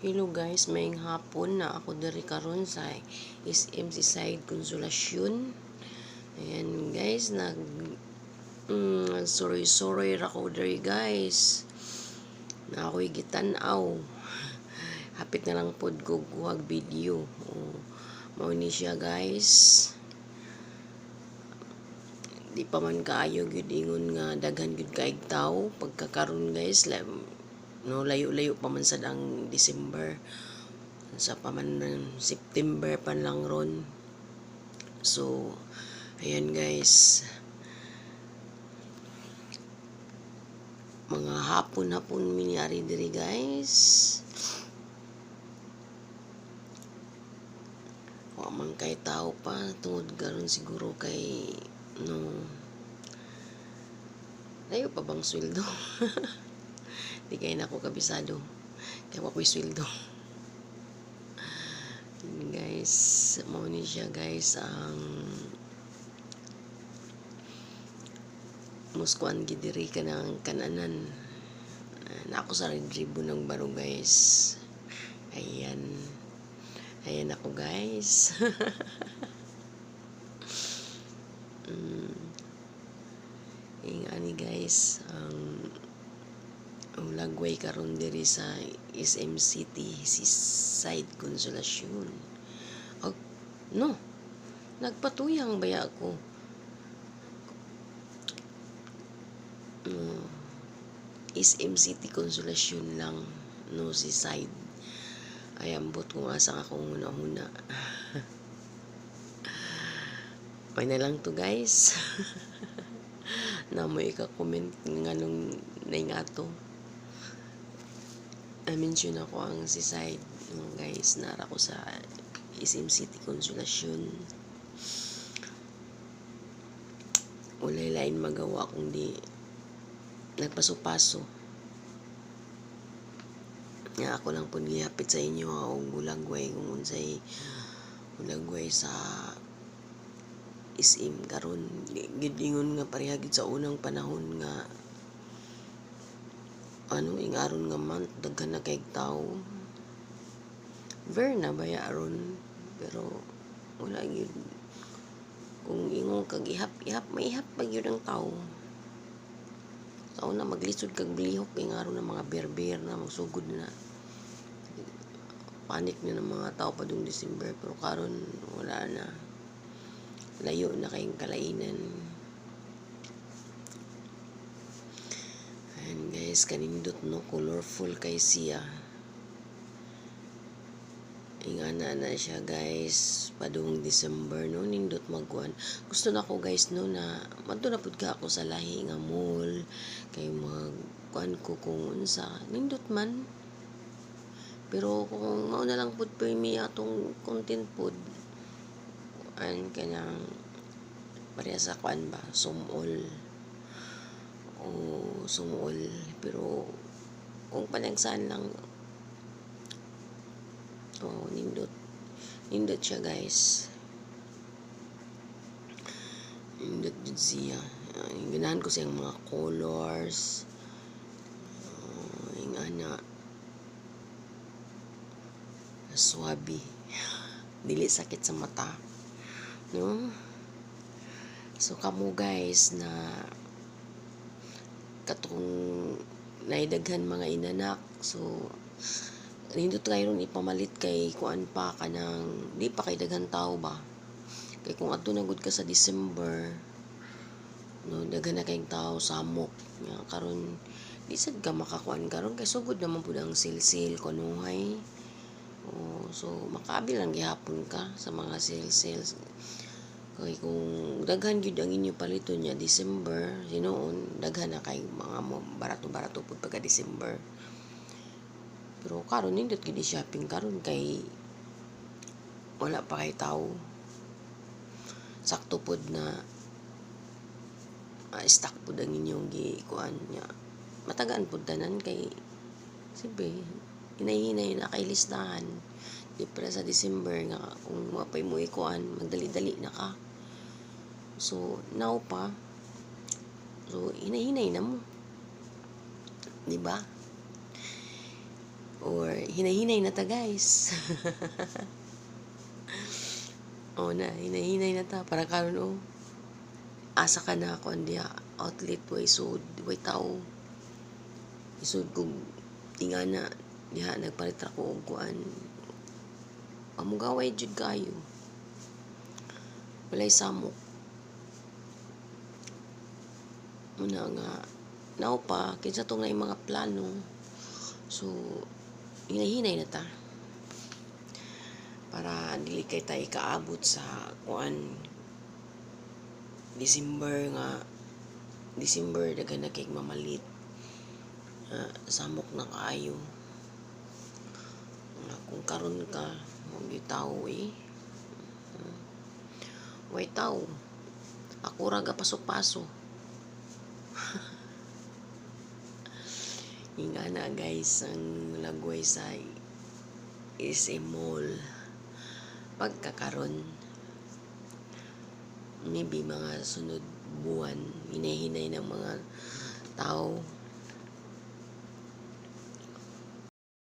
Hello guys, maying hapon na ako diri karon sa SM Side Consolacion. Ayan guys, sorry ra ko diri guys. Na ako'y gitan-aw. Hapit na lang pod ko guhag video. Mao ni siya guys. Di pa man kaayo gyud ingon nga daghan gyud kaig tawo pagkakaron guys. No, layo-layo pa man sa dang December. Sa pa man September pa lang ron. So, ayan guys. Mga hapon-hapon miniari diri guys. Wa man kay tao pa tungod garon siguro kay no layo pa bang sweldo. Di kay na ako kabisado. Kaya ako'y sweldo. Guys, mao ni siya guys ang muskuan gidiri ka ng kananan na ako sa ribo ng baro guys. Ayan ako guys. Ani guys ang lagway karon diri sa SM City Side Consolacion. No, nagpatuyang baya ako. SM City Consolacion lang no si side. Ay ambot kung asa akong huna-huna. May na lang to guys. Na mo ika-comment nga nung naingato. I-mention ako ang si side guys, nara ko sa SM City Consolacion. Walay lain magawa kundi nagpaso-paso. Nga ako lang po gihapit sa inyo ang bulagway kung unsay bulagway sa SM karon. Gidingon nga pareha gid sa unang panahon nga ingaron nga month daghan na kay tao. Ver na baya aron pero wala gyud kung ingon kag ihap maihap pa gyud ang tao. Tao na maglisod kag blihok ingaron ng mga berber na magsugod na. Panik na ng mga tao pa dung December pero karon wala na. Layo na kayong kalainan. Ayan guys, kanindot no, colorful kay siya. Ingana na siya guys, padung December no, nindot magkuan. Gusto na ko guys no na madto na pud ka ako sa lahi nga mall kay magkuan ko kung unsa nindot man. Pero kung mao na lang pud mi atong content pud an kanang pareha sa kuan ba sumol pero kung panagsan lang nindot siya guys, nindot jud siya. Ganahan ko siyang mga colors ingana swabe dili sakit sa mata no. So kamo guys na katong naidaghan mga inanak, so nindot kayo ron ipamalit kay kuan pa kanang di pa kay daghan tao ba kay kung adto na gud ka sa December no daghan na kayong tao samok nga karon di sad ka makakuan karon kay sugod naman pud ang sale kunuhay. So makaabil lang gihapon ka sa mga sales. Kay kung daghan gyud ang inyo paliton niya December, sinuon daghan na kay mga barato-barato pud pagka December. Pero karon nindot gid shopping karon kay wala pa kay tao. Sakto pud na stock pud ang inyong gikuan niya. Matagaan pud tanan kay sibe hinay-hinay na kay listahan. Di para sa December nga kung mapay mo ikuan magdali-dali na ka. So now pa so hinay-hinay na mo, di ba? Or hinahinay na ta guys. O na, hinahinay na ta. Para karon o, asa ka na ako diya outlet way sud, way tao. Isud kog tingana diha nagpalit ra ko og kuan. Amugaway jud kayo. Walay samok. Muna nga, now pa, kinsa tong na mga plano. So, hinahinay na ta. Para dili kay ta ikaabot sa kuan December daghan na kay mamalit. Samok na kaayo. Kung karon ka mo gitaw way tao. Ako ra ga pasok-paso. Hinga na guys ang lagway sa SM Mall. Pagkakaron maybe mga sunod buwan hinahinay ng mga tao